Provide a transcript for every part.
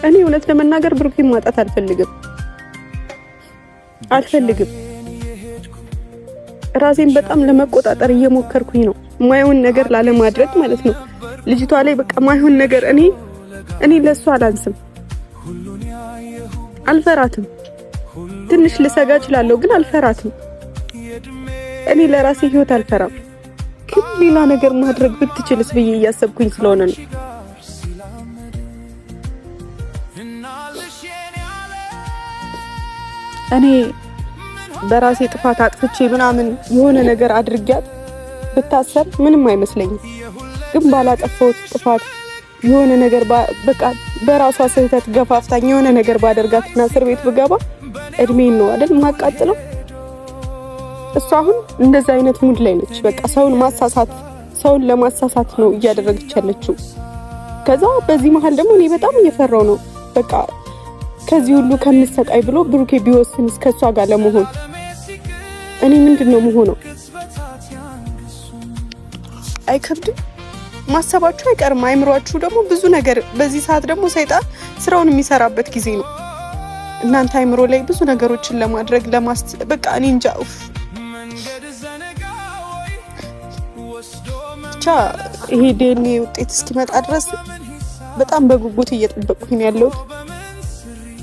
እኔ እውነት ለመናገር ብሩኬን ማጣት አልፈልግም። ራሴን በጣም ለመቆጣጠር እየሞከርኩኝ ነው፣ ማይሆን ነገር ላለማድረግ ማለት ነው። ልጅቷ ላይ በቃ ማይሆን ነገር እኔ ለሷ አላንስም፣ አልፈራትም። ትንሽ ልሰጋ እችላለሁ ግን አልፈራትም። እኔ ለራሴ ህይወት አልፈራም። ግን ሌላ ነገር ማድረግ ብትችልስ ብዬ እያሰብኩኝ ስለሆነ ነው። እኔ በራሴ ጥፋት አጥፍቼ ምናምን የሆነ ነገር አድርጊያት ብታሰር ምንም አይመስለኝም። ግን ባላጠፋሁት ጥፋት የሆነ ነገር በቃ በራሷ ስህተት ገፋፍታኝ የሆነ ነገር ባደርጋትና እስር ቤት ብገባ እድሜን ነው አይደል ማቃጥለው። እሷ አሁን እንደዛ አይነት ሙድ ላይ ነች። በቃ ሰውን ለማሳሳት ነው እያደረገች ያለችው። ከዛ በዚህ መሃል ደግሞ እኔ በጣም እየፈራው ነው። በቃ ከዚህ ሁሉ ከምሰቃይ ብሎ ብሩኬ ቢወስን እስከሷ ጋር ለመሆን እኔ ምንድነው መሆነው? አይከብድም? ማሰባችሁ አይቀርም። አይምሯችሁ ደግሞ ብዙ ነገር በዚህ ሰዓት ደግሞ ሰይጣን ስራውን የሚሰራበት ጊዜ ነው። እናንተ አይምሮ ላይ ብዙ ነገሮችን ለማድረግ በቃ እኔ እንጃ። ብቻ ይሄ ዲኤንኤ ውጤት እስኪመጣ ድረስ በጣም በጉጉት እየጠበቅኩኝ ያለሁት።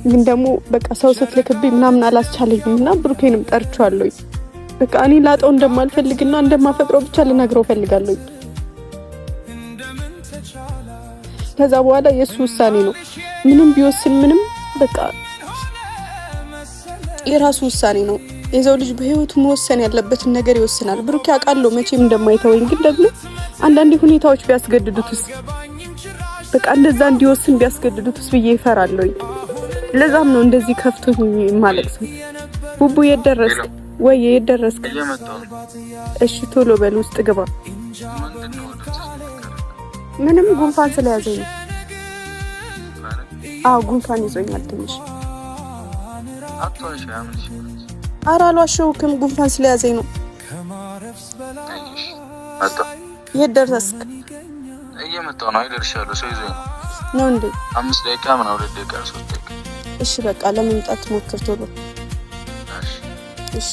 ግን ደግሞ በቃ ሰው ስትልክብኝ ምናምን አላስቻለኝም እና ብሩኬንም ጠርቻለሁ። በቃ እኔ ላጣው እንደማልፈልግና እንደማፈቅረው ብቻ ልነግረው ፈልጋለሁ። ከዛ በኋላ የሱ ውሳኔ ነው። ምንም ቢወስን ምንም በቃ የራሱ ውሳኔ ነው። የሰው ልጅ በህይወቱ መወሰን ያለበትን ነገር ይወስናል። ብሩኬ አውቃለሁ መቼም እንደማይተወኝ። ግን ደግሞ አንዳንዴ ሁኔታዎች ቢያስገድዱትስ በቃ እንደዛ እንዲወስን ቢያስገድዱትስ ብዬ እፈራለሁ። ለዛም ነው እንደዚህ ከፍቶኝ ማለት ነው። ቡቡ የደረስክ ወይ የደረስክ? እሺ ቶሎ በል ውስጥ ግባ። ምንም ጉንፋን ስለያዘኝ ነው። ጉንፋን ይዞኛል ትንሽ። ኧረ አልዋሸሁክም፣ ጉንፋን ስለያዘኝ ነው። የደረስክ? እየመጣሁ ነው። አይደርሻለሁ። ሰው ይዞኝ ነው እንዴ? 5 ደቂቃ ምን 2 ደቂቃ 3 ደቂቃ። እሺ በቃ ለመምጣት ሞክር ቶሎ። እሺ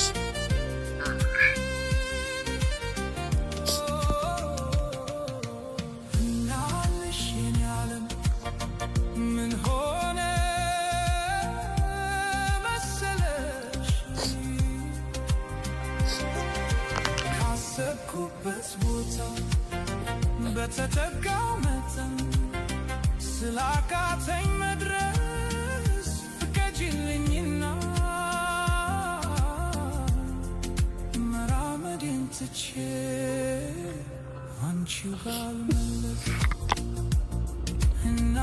በተጠጋው መጠን ስላቃተኝ መድረስ ፍቀጂልኝና መራመዴን ትቼ አንቺው ጋር ልመለስ እና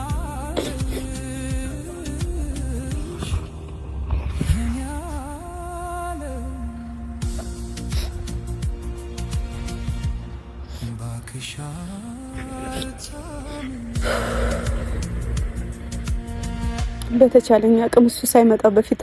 በተቻለኝ አቅም እሱ ሳይመጣ በፊት